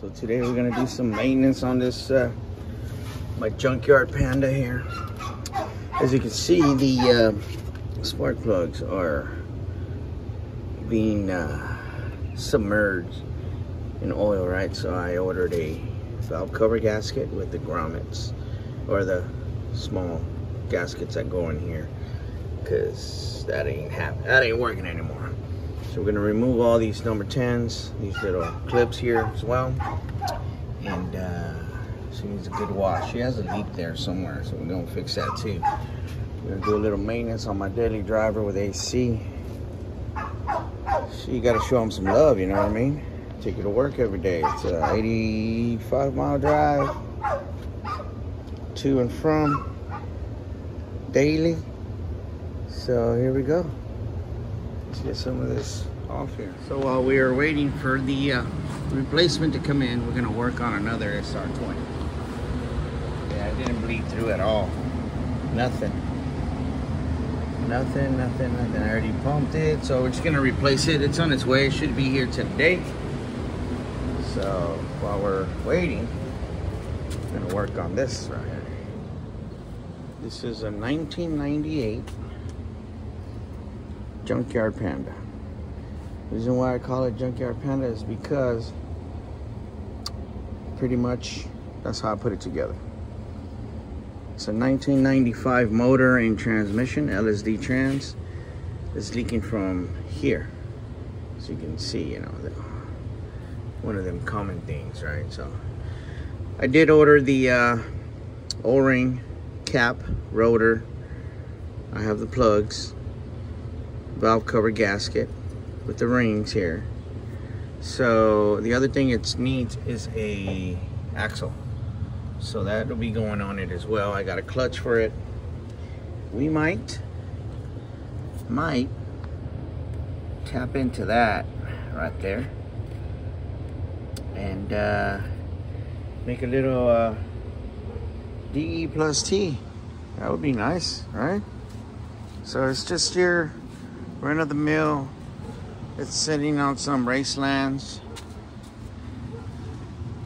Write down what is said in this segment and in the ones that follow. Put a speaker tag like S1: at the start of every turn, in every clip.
S1: So today we're gonna do some maintenance on this my Junkyard Panda here. As you can see, the spark plugs are being submerged in oil, right? So I ordered a valve cover gasket with the grommets, or the small gaskets that go in here, because that ain't working anymore. So we're gonna remove all these number 10s, these little clips here as well. And she needs a good wash. She has a leak there somewhere, so we're gonna fix that too. We're gonna do a little maintenance on my daily driver with AC. So you gotta show them some love, you know what I mean? Take it to work every day. It's a 85-mile drive to and from daily. So here we go. Let's get some of this off here. So while we are waiting for the replacement to come in, we're gonna work on another SR20. Yeah, it didn't bleed through at all. Nothing. Nothing. I already pumped it, so we're just gonna replace it. It's on its way. It should be here today. So while we're waiting, we're gonna work on this right here. This is a 1998 Junkyard Panda. The reason why I call it Junkyard Panda is because pretty much that's how I put it together. It's a 1995 motor and transmission, LSD trans. It's leaking from here. So you can see, you know, one of them common things, right? So I did order the O-ring cap, rotor. I have the plugs, valve cover gasket with the rings here. So the other thing it needs is a axle. So that'll be going on it as well. I got a clutch for it. We might tap into that right there and make a little DE plus T. That would be nice, right? So it's just your run of the mill. It's sitting on some race lands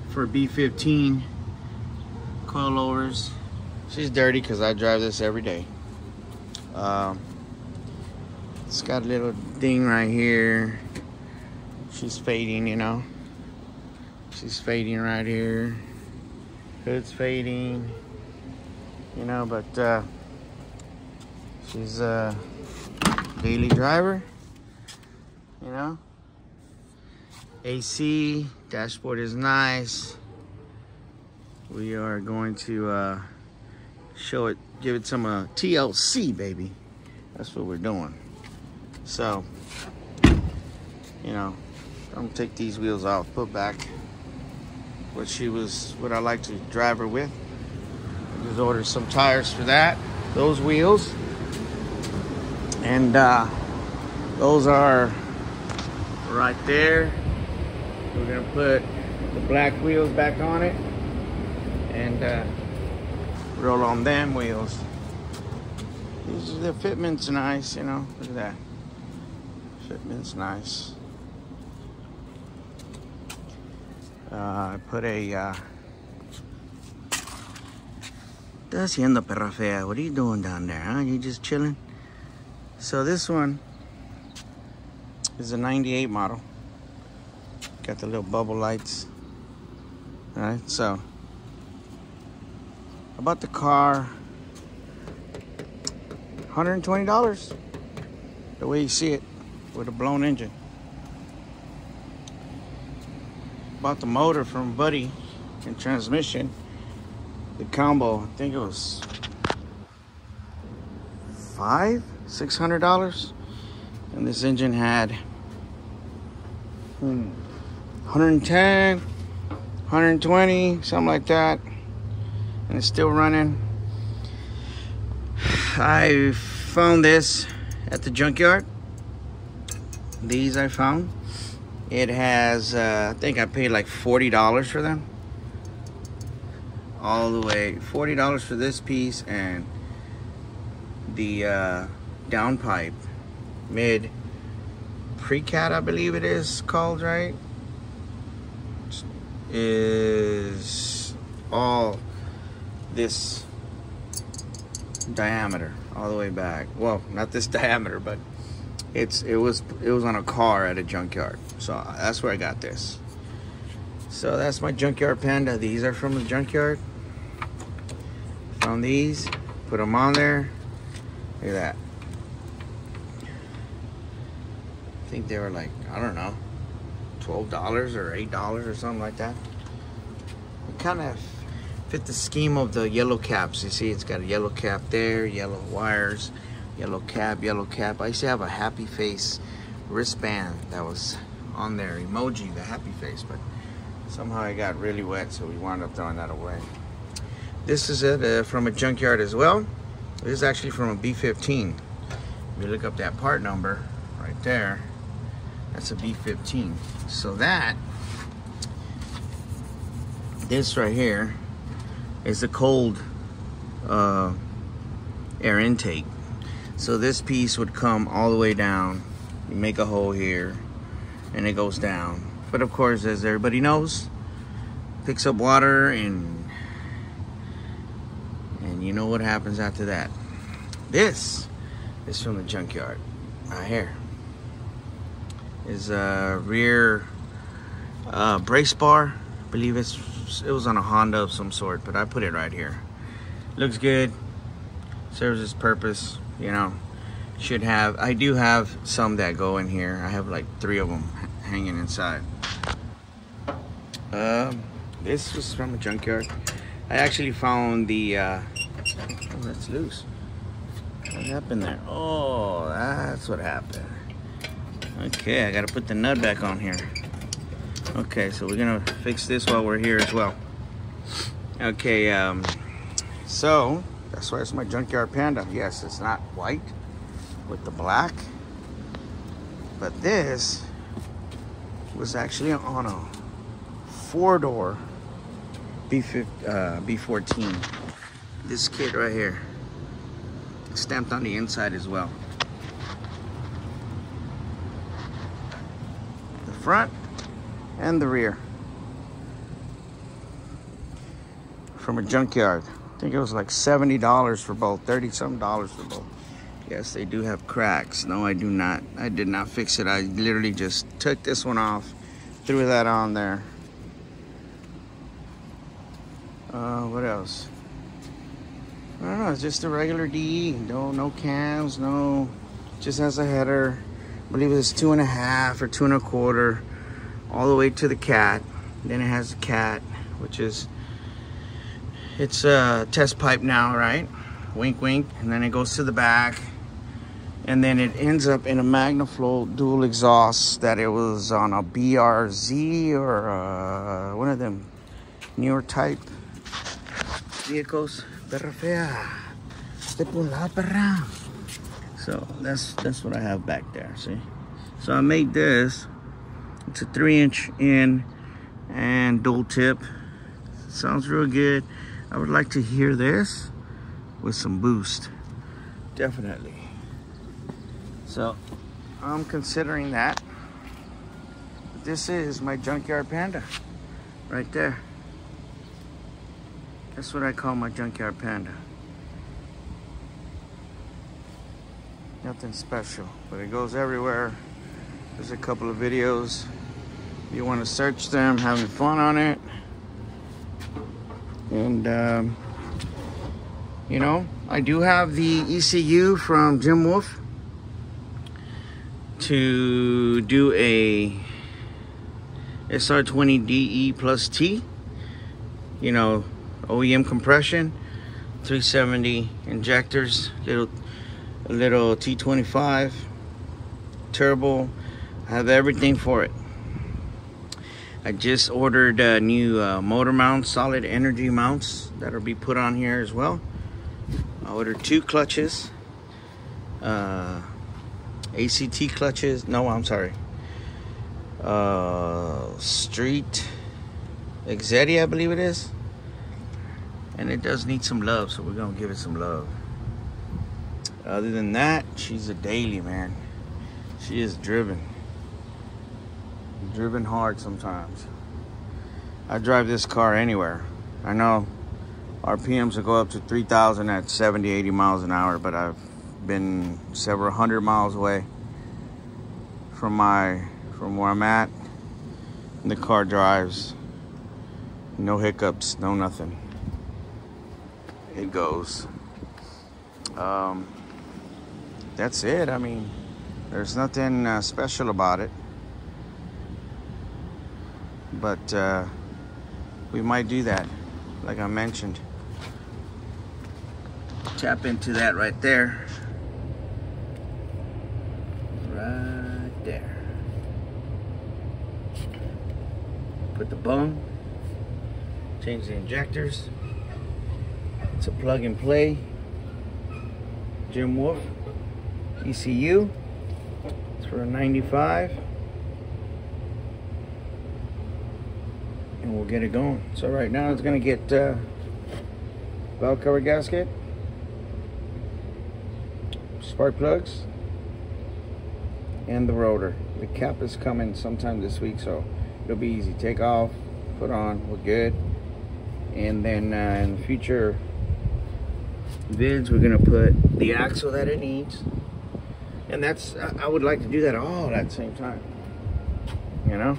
S1: for B15 coilovers. She's dirty because I drive this every day. It's got a little ding right here. She's fading, you know. She's fading right here. Hood's fading, you know, but she's a daily driver, you know. AC, dashboard is nice. We are going to show it, give it some TLC, baby. That's what we're doing. So, you know, I'm gonna take these wheels off, put back what I like to drive her with. I just ordered some tires for that, those wheels. And those are right there. We're gonna put the black wheels back on it and roll on them wheels. The fitment's nice, you know. Look at that. Fitment's nice. I put a ¿Estás haciendo, perra fea? What are you doing down there, huh? You just chilling? So this one is a 98 model. Got the little bubble lights. All right, so I bought the car $120, the way you see it, with a blown engine. Bought the motor from Buddy and transmission. The combo, I think it was $600, and this engine had 110, 120, something like that, and it's still running. I found this at the junkyard. These I found. It has, I think I paid like $40 for them. All the way, $40 for this piece, and the downpipe, mid pre-cat, I believe it is called, right? is all this diameter all the way back. Well, not this diameter, but it was on a car at a junkyard. So that's where I got this. So that's my Junkyard Panda. These are from the junkyard. Found these, put them on there. Look at that. I think they were like, I don't know, $12 or $8 or something like that. It kind of fit the scheme of the yellow caps. You see, it's got a yellow cap there, yellow wires, yellow cap, yellow cap. I used to have a happy face wristband that was on there, emoji, the happy face, but somehow it got really wet, so we wound up throwing that away. This is it from a junkyard as well. This is actually from a B-15. If you look up that part number right there, that's a B-15. So this right here is the cold air intake. So this piece would come all the way down. You make a hole here and it goes down. But of course, as everybody knows, picks up water and you know what happens after that. This is from the junkyard. Right here is a rear brace bar. I believe it was on a Honda of some sort, but I put it right here. Looks good, serves its purpose, you know. I do have some that go in here. I have like 3 of them hanging inside. This was from a junkyard. I actually found the oh, that's loose. What happened there? Oh, that's what happened. Okay, I gotta put the nut back on here. Okay, so we're gonna fix this while we're here as well. Okay, so that's why it's my Junkyard Panda. Yes, it's not white with the black, but this was actually on a 4-door B14. This kit right here, stamped on the inside as well. The front and the rear. From a junkyard. I think it was like $70 for both, 30-something dollars for both. Yes, they do have cracks. No, I do not. I did not fix it. I literally just took this one off, threw that on there. What else? I don't know, it's just a regular DE. No cams, no, just has a header. I believe it's 2.5 or 2.25 all the way to the cat. Then it has the cat, which is, it's a test pipe now, right? Wink, wink. And then it goes to the back. And then it ends up in a MagnaFlow dual exhaust that it was on a BRZ or one of them newer type vehicles. So that's what I have back there, see? So I made this. It's a 3-inch in and dual tip. Sounds real good. I would like to hear this with some boost. Definitely. So I'm considering that. This is my Junkyard Panda right there. That's what I call my Junkyard Panda. Nothing special, but it goes everywhere. There's a couple of videos. If you want to search them, having fun on it. And, you know, I do have the ECU from Jim Wolf to do a SR20DE plus T, you know, OEM compression, 370 injectors, little T25 turbo. I have everything for it. I just ordered new motor mounts, solid energy mounts that'll be put on here as well. I ordered 2 clutches, ACT clutches. No, I'm sorry. Street Exedia, I believe it is. And it does need some love, so we're gonna give it some love. Other than that, she's a daily, man. She is driven hard sometimes. I drive this car anywhere. I know RPMs will go up to 3,000 at 70, 80 miles an hour, but I've been several hundred miles away from where I'm at. And the car drives. No hiccups, no nothing. It goes. That's it. I mean, there's nothing special about it. But we might do that, like I mentioned. Tap into that right there. Right there. Put the bung. Change the injectors. It's a plug and play. Jim Wolf ECU. It's for a 95. And we'll get it going. So right now it's gonna get valve cover gasket, spark plugs, and the rotor. The cap is coming sometime this week, so it'll be easy. Take off, put on, we're good. And then in the future vids, we're gonna put the axle that it needs. And that's, I would like to do that all at the same time, you know?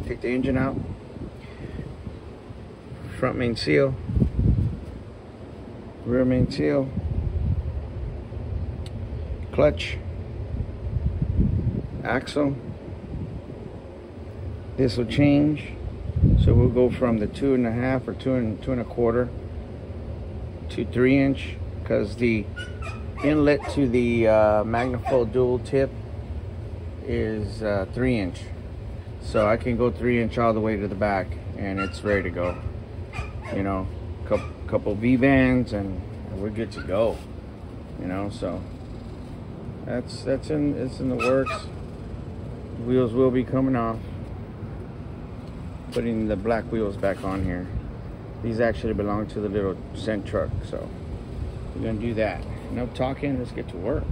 S1: Take the engine out, front main seal, rear main seal, clutch, axle. This will change, so we'll go from the 2.5 or 2.25 to 3-inch, because the inlet to the Magnafold dual tip is 3-inch. So I can go 3-inch all the way to the back, and it's ready to go. You know, couple V-bands, and we're good to go. You know, so it's in the works. Wheels will be coming off. Putting the black wheels back on here. These actually belong to the little cent truck, so we're gonna do that. Enough talking. Let's get to work.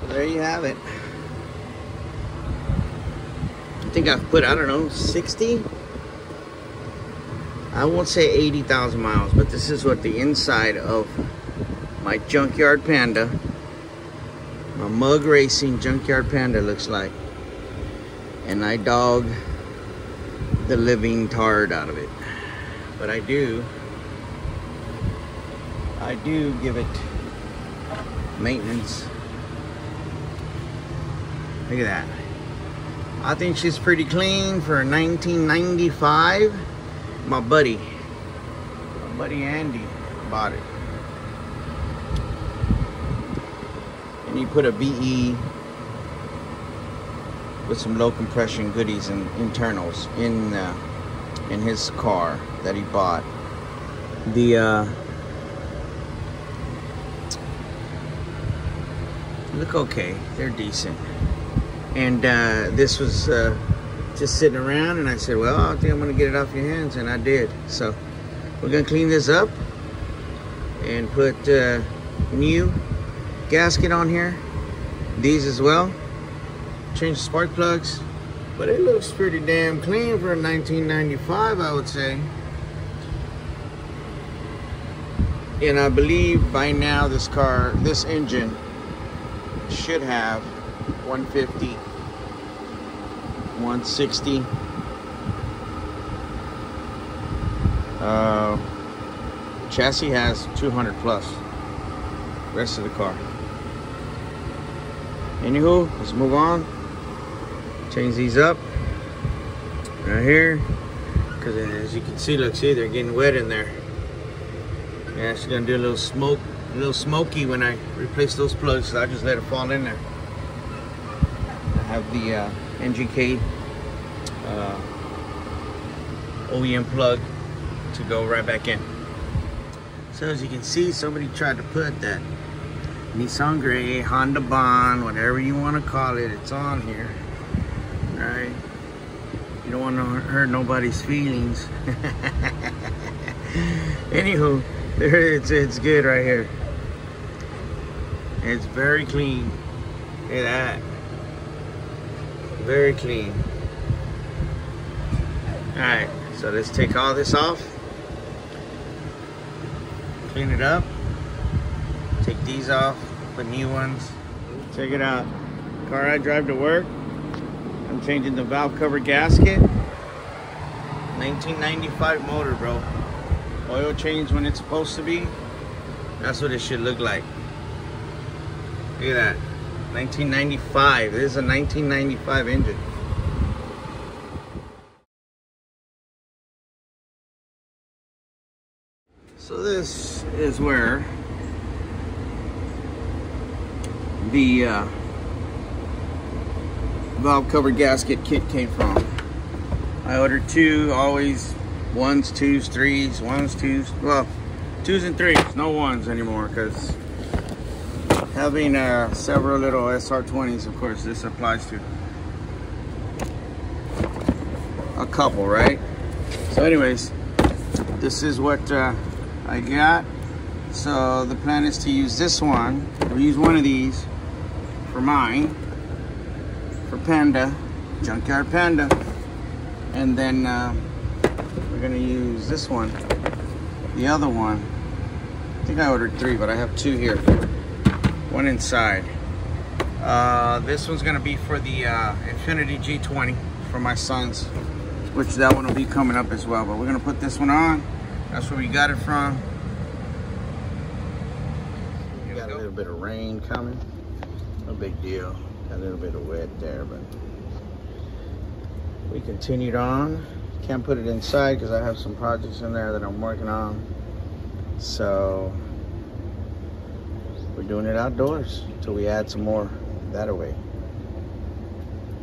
S1: So there you have it. I think I've put, I don't know, 60? I won't say 80,000 miles, but this is what the inside of my Junkyard Panda, my mug racing Junkyard Panda looks like. And I dog the living tard out of it. But I do give it maintenance. Look at that. I think she's pretty clean for 1995. My buddy Andy bought it. And he put a BE with some low compression goodies and internals in his car that he bought. The look okay, they're decent. And this was just sitting around, and I said, well, I think I'm gonna get it off your hands, and I did. So we're gonna clean this up and put new gasket on here, these as well, change the spark plugs, but it looks pretty damn clean for a 1995, I would say. And I believe by now this engine should have 150, 160. Chassis has 200 plus. Rest of the car. Anywho, let's move on. Change these up right here, because as you can see, look, see, they're getting wet in there. Yeah, she's gonna do a little smoky when I replace those plugs, so I just let it fall in there. I have the NGK OEM plug to go right back in. So as you can see, somebody tried to put that Nissan Gray, Honda Bond, whatever you want to call it, it's on here. Right? You don't want to hurt nobody's feelings. Anywho, it's good right here. It's very clean. Look at that. Very clean. Alright, so let's take all this off. Clean it up. Take these off, put new ones. Check it out. Car I drive to work. I'm changing the valve cover gasket. 1995 motor, bro. Oil change when it's supposed to be. That's what it should look like. Look at that. 1995. This is a 1995 engine. So this is where the valve cover gasket kit came from. I ordered two, always ones, twos, threes, ones, twos, well, twos and threes, no ones anymore, because having several little SR20s, of course, this applies to a couple, right? So anyways, this is what I got. So the plan is to use this one, or use one of these for mine, for Panda, Junkyard Panda. And then we're gonna use this one, the other one. I think I ordered three, but I have two here. One inside. This one's gonna be for the Infinity G20 for my sons, which that one will be coming up as well. But we're gonna put this one on. That's where we got it from. We got a little bit of rain coming. No big deal. Got a little bit of wet there, but we continued on. Can't put it inside because I have some projects in there that I'm working on. So we're doing it outdoors until we add some more that away.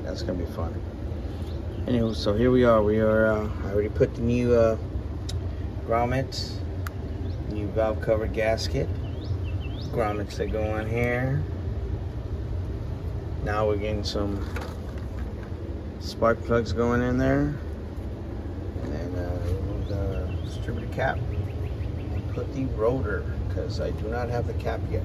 S1: That's gonna be fun. Anyway, so here we are. I already put the new grommets, new valve cover gasket, grommets that go on here. Now we're getting some spark plugs going in there, and then remove the distributor cap and put the rotor, because I do not have the cap yet.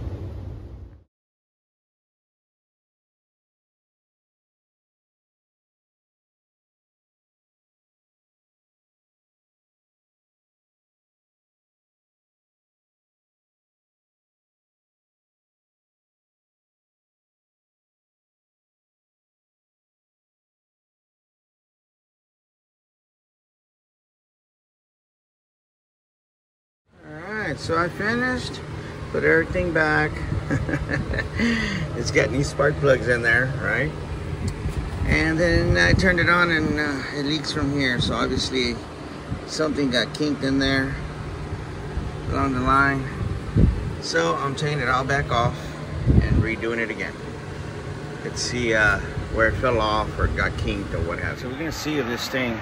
S1: So I finished, put everything back. It's got these spark plugs in there, right? And then I turned it on and it leaks from here. So obviously something got kinked in there along the line. So I'm taking it all back off and redoing it again. Let's see where it fell off or got kinked or what have you. So we're gonna see if this thing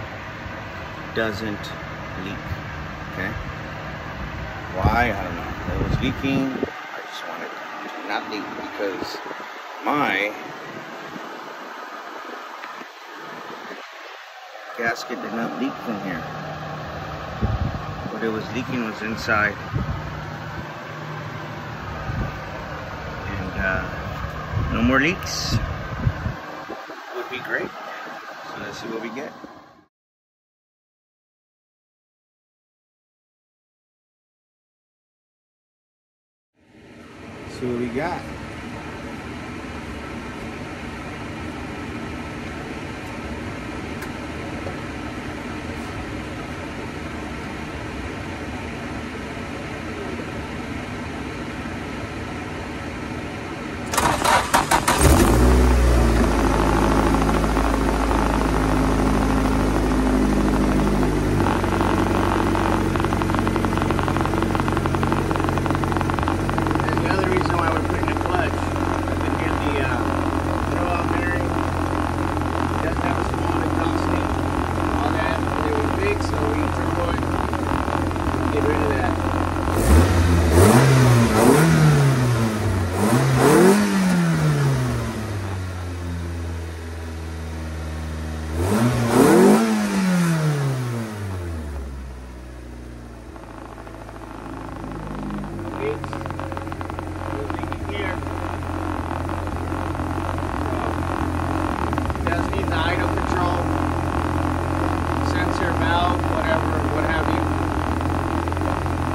S1: doesn't leak, okay? Why? I don't know. It was leaking. I just wanted it to not leak because my gasket did not leak from here. What it was leaking was inside. And no more leaks would be great. So let's see what we get. See what we got. weeks. It was leaking here. So, it does need the idle control, sensor, valve, whatever, what have you.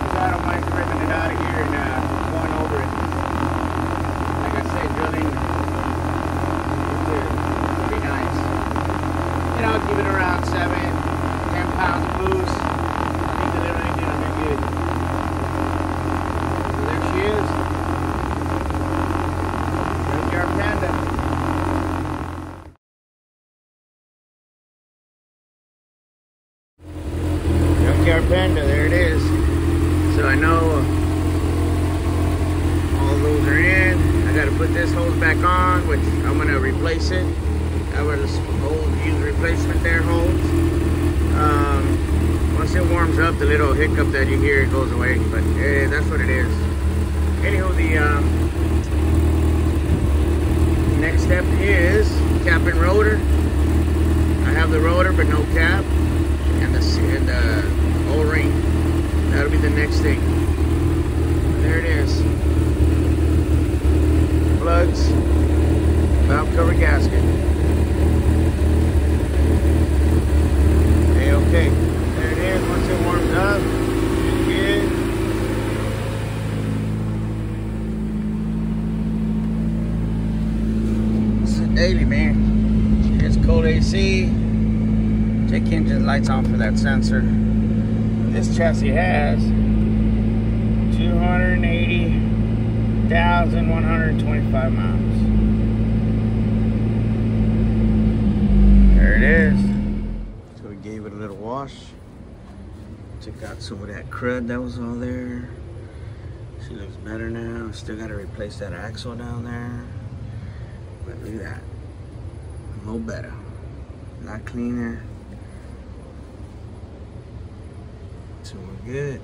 S1: So I don't mind ripping it out of here and going over it. Like I said, drilling would be nice. You know, give it around 7-10 pounds of boost. I think the little engine will be good. So there she is. Junkyard Panda. Junkyard Panda, there it is. So I know all those are in. I got to put this hose back on, which I'm going to replace it. That was this old used replacement there hose. Once it warms up, the little hiccup that you hear, it goes away. But that's what it is. Anyhow, the next step is cap and rotor. I have the rotor, but no cap, and the O-ring. That'll be the next thing. There it is. Plugs, valve cover gasket. Okay, there it is. Once it warms up, good. It's a daily, man. It's cold AC. Check engine lights on for that sensor. This chassis has 280,125 miles. There it is. So we gave it a little wash. Took out some of that crud that was all there. She looks better now. Still got to replace that axle down there. But look at that. A little better. A lot cleaner. So we're good.